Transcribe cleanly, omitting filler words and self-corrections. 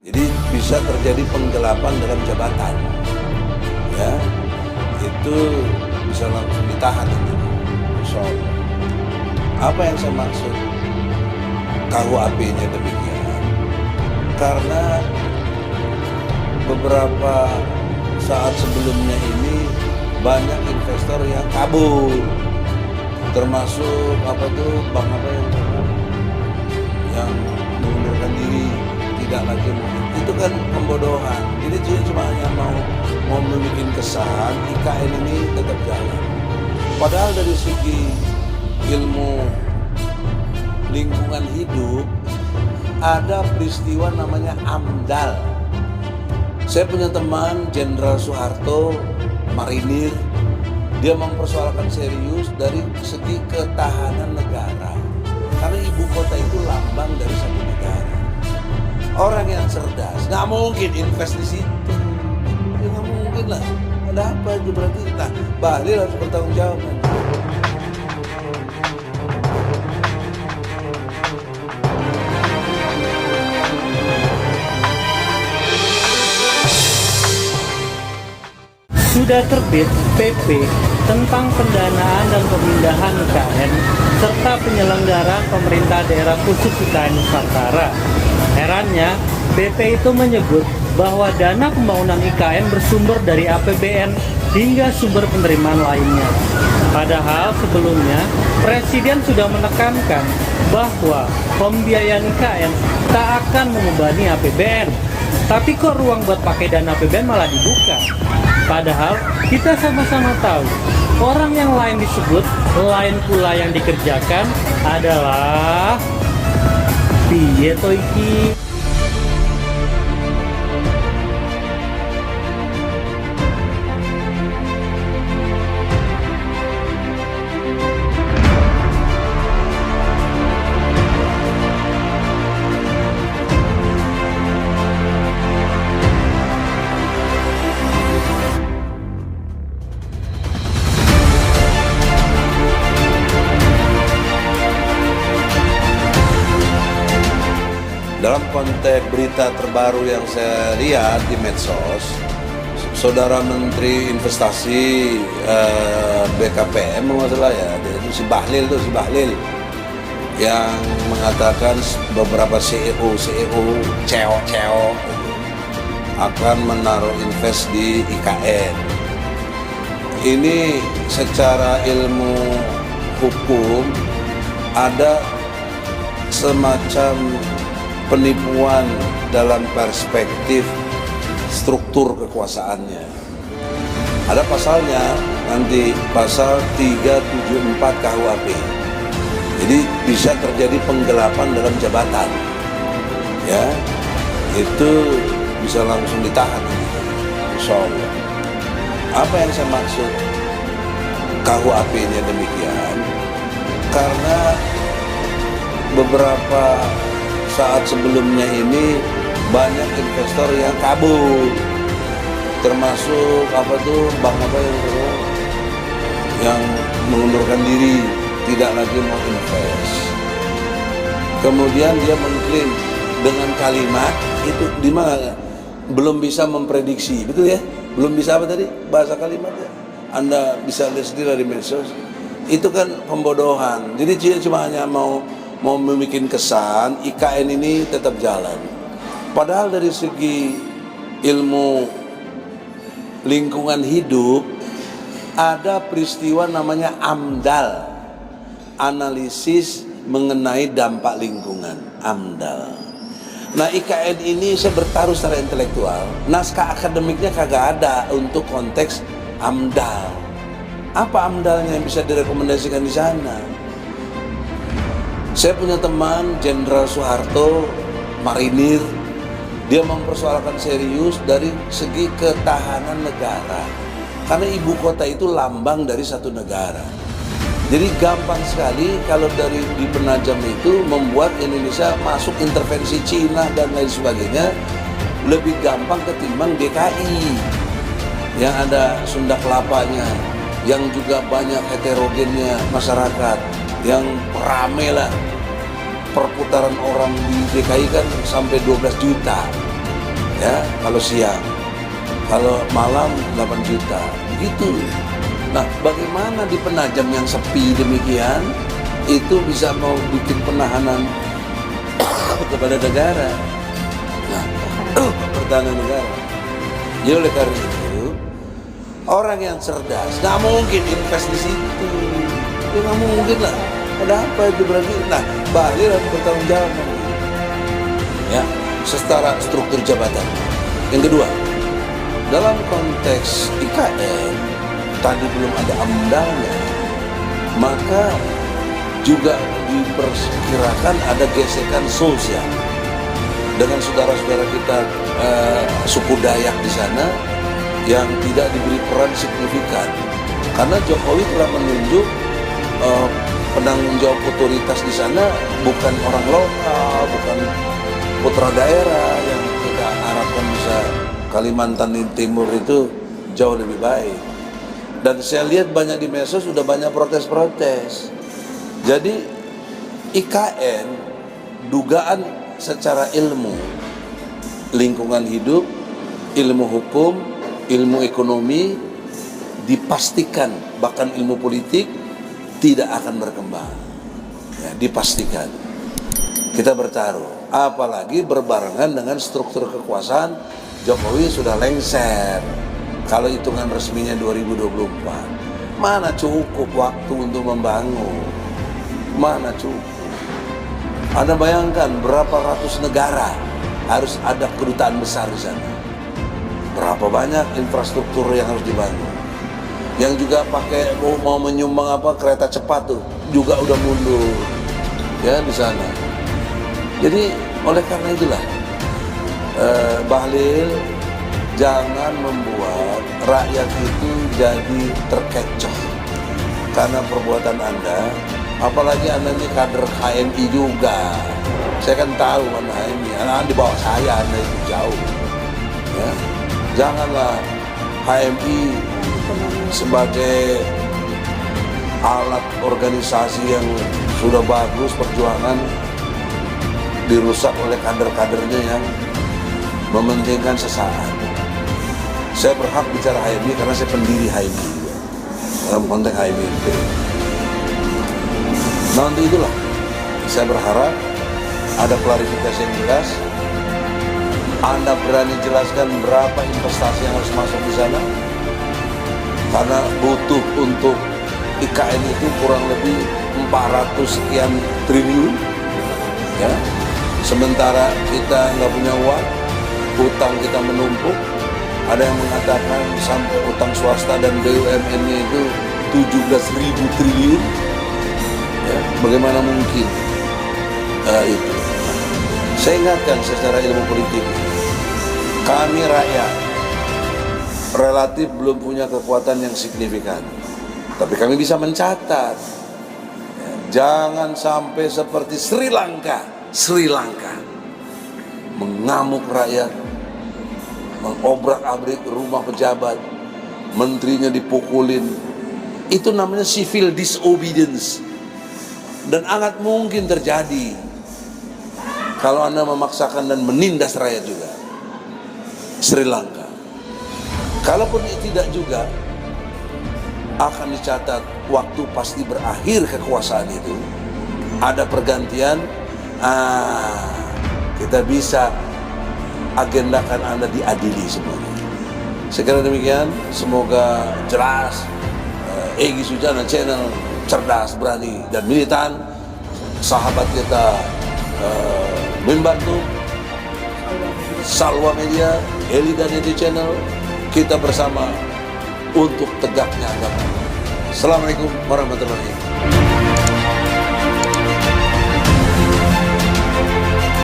Jadi bisa terjadi penggelapan dalam jabatan, ya itu bisa langsung ditahan itu. Soal apa yang saya maksud KUHP-nya demikian, karena beberapa saat sebelumnya ini banyak investor yang kabur, termasuk bank yang mengundurkan diri, tidak lagi itu kan pembodohan. Jadi dia cuma hanya mau membuat kesan IKN ini tetap jalan. Padahal dari segi ilmu lingkungan hidup ada peristiwa namanya AMDAL. Saya punya teman Jenderal Soeharto, marinir, dia mempersoalkan serius dari segi ketahanan negara. Karena ibu kota itu lambang dari satu negara. Orang yang cerdas nggak mungkin invest di situ, ya nggak mungkin lah. Ada apa itu berarti? Nah, Bahlil harus bertanggung jawab. Sudah terbit PP tentang pendanaan dan pemindahan IKN serta penyelenggaraan pemerintah daerah khusus IKN Nusantara. Herannya, PP itu menyebut bahwa dana pembangunan IKN bersumber dari APBN hingga sumber penerimaan lainnya. Padahal sebelumnya, Presiden sudah menekankan bahwa pembiayaan IKN tak akan membebani APBN. Tapi kok ruang buat pakai dana APBN malah dibuka? Padahal kita sama-sama tahu, orang yang lain disebut, lain pula yang dikerjakan adalah piye to iki? Dalam konteks berita terbaru yang saya lihat di medsos, Saudara Menteri Investasi BKPM masalah ya, si Bahlil yang mengatakan beberapa CEO akan menaruh invest di IKN. Ini secara ilmu hukum ada semacam penipuan dalam perspektif struktur kekuasaannya. Ada pasalnya, nanti pasal 374 KUHP. Jadi bisa terjadi penggelapan dalam jabatan, ya itu bisa langsung ditahan. Soal apa yang saya maksud KUHP-nya demikian, karena beberapa saat sebelumnya ini banyak investor yang kabur, termasuk bank yang mengundurkan diri, tidak lagi mau invest. Kemudian dia mengklaim dengan kalimat itu di mana belum bisa memprediksi, betul ya? Belum bisa apa tadi bahasa kalimatnya? Anda bisa lihat sendiri dari medsos. Itu kan pembodohan. Jadi dia cuma hanya mau membuat kesan IKN ini tetap jalan. Padahal dari segi ilmu lingkungan hidup ada peristiwa namanya AMDAL, analisis mengenai dampak lingkungan, AMDAL. Nah, IKN ini saya bertaruh secara intelektual, naskah akademiknya kagak ada untuk konteks AMDAL. Apa AMDALnya yang bisa direkomendasikan di sana? Saya punya teman Jenderal Soeharto, marinir, dia mempersoalkan serius dari segi ketahanan negara. Karena ibu kota itu lambang dari satu negara. Jadi gampang sekali kalau dari di Penajam itu membuat Indonesia masuk intervensi Cina dan lain sebagainya lebih gampang ketimbang DKI yang ada Sunda Kelapanya, yang juga banyak heterogennya masyarakat, yang rame lah. Perputaran orang di DKI kan sampai 12 juta. Ya, kalau siang. Kalau malam 8 juta. Begitu. Nah, bagaimana di Penajam yang sepi demikian itu bisa mau bikin penahanan kepada negara? Nah, pertahanan negara. Ya oleh karena itu, orang yang cerdas nggak mungkin invest di situ. Ya nggak mungkin lah. Ada apa itu berarti? Nah, Bahlil harus bertanggung jawab. Ya, secara struktur jabatan. Yang kedua, dalam konteks IKN tadi belum ada amdalnya, maka juga diperkirakan ada gesekan sosial dengan saudara-saudara kita suku Dayak di sana yang tidak diberi peran signifikan, karena Jokowi telah menunjuk penanggung jawab otoritas di sana bukan orang lokal, bukan putra daerah yang kita harapkan bisa Kalimantan Timur itu jauh lebih baik. Dan saya lihat banyak di medsos sudah banyak protes-protes. Jadi IKN dugaan secara ilmu, lingkungan hidup, ilmu hukum, ilmu ekonomi dipastikan, bahkan ilmu politik tidak akan berkembang. Ya, dipastikan. Kita bertaruh, apalagi berbarengan dengan struktur kekuasaan Jokowi sudah lengser. Kalau hitungan resminya 2024, mana cukup waktu untuk membangun? Mana cukup? Anda bayangkan berapa ratus negara harus ada kedutaan besar di sana. Berapa banyak infrastruktur yang harus dibangun. Yang juga pakai mau menyumbang kereta cepat tuh juga udah mundur ya di sana. Jadi oleh karena itulah Bahlil jangan membuat rakyat itu jadi terkecoh karena perbuatan Anda, apalagi Anda ini kader HMI juga. Saya kan tahu mana HMI, Anda di bawah saya, Anda itu jauh. Ya. Janganlah HMI sebagai alat organisasi yang sudah bagus perjuangan dirusak oleh kader-kadernya yang mementingkan sesaat. Saya berhak bicara HMI karena saya pendiri HMI juga, dalam konteks HMI. Nah untuk itulah saya berharap ada klarifikasi yang jelas. Anda berani jelaskan berapa investasi yang harus masuk di sana, karena butuh untuk IKN itu kurang lebih 400 sekian triliun ya. Sementara kita nggak punya uang, hutang kita menumpuk. Ada yang mengatakan sampai hutang swasta dan BUMN-nya itu 17.000 triliun. Ya, bagaimana mungkin itu? Saya ingatkan secara ilmu politik, kami rakyat relatif belum punya kekuatan yang signifikan, tapi kami bisa mencatat. Ya, jangan sampai seperti Sri Lanka mengamuk rakyat, mengobrak-abrik rumah pejabat, menterinya dipukulin. Itu namanya civil disobedience, dan sangat mungkin terjadi kalau Anda memaksakan dan menindas rakyat juga. Sri Lanka, kalaupun tidak juga, akan dicatat waktu pasti berakhir kekuasaan itu, ada pergantian. Kita bisa agendakan Anda diadili semuanya. Sekira demikian, semoga jelas. Egy Sujana Channel cerdas, berani, dan militan. Sahabat kita membantu Salwa Media, Eli dan Edi Channel, kita bersama untuk tegaknya agama. Assalamualaikum warahmatullahi wabarakatuh.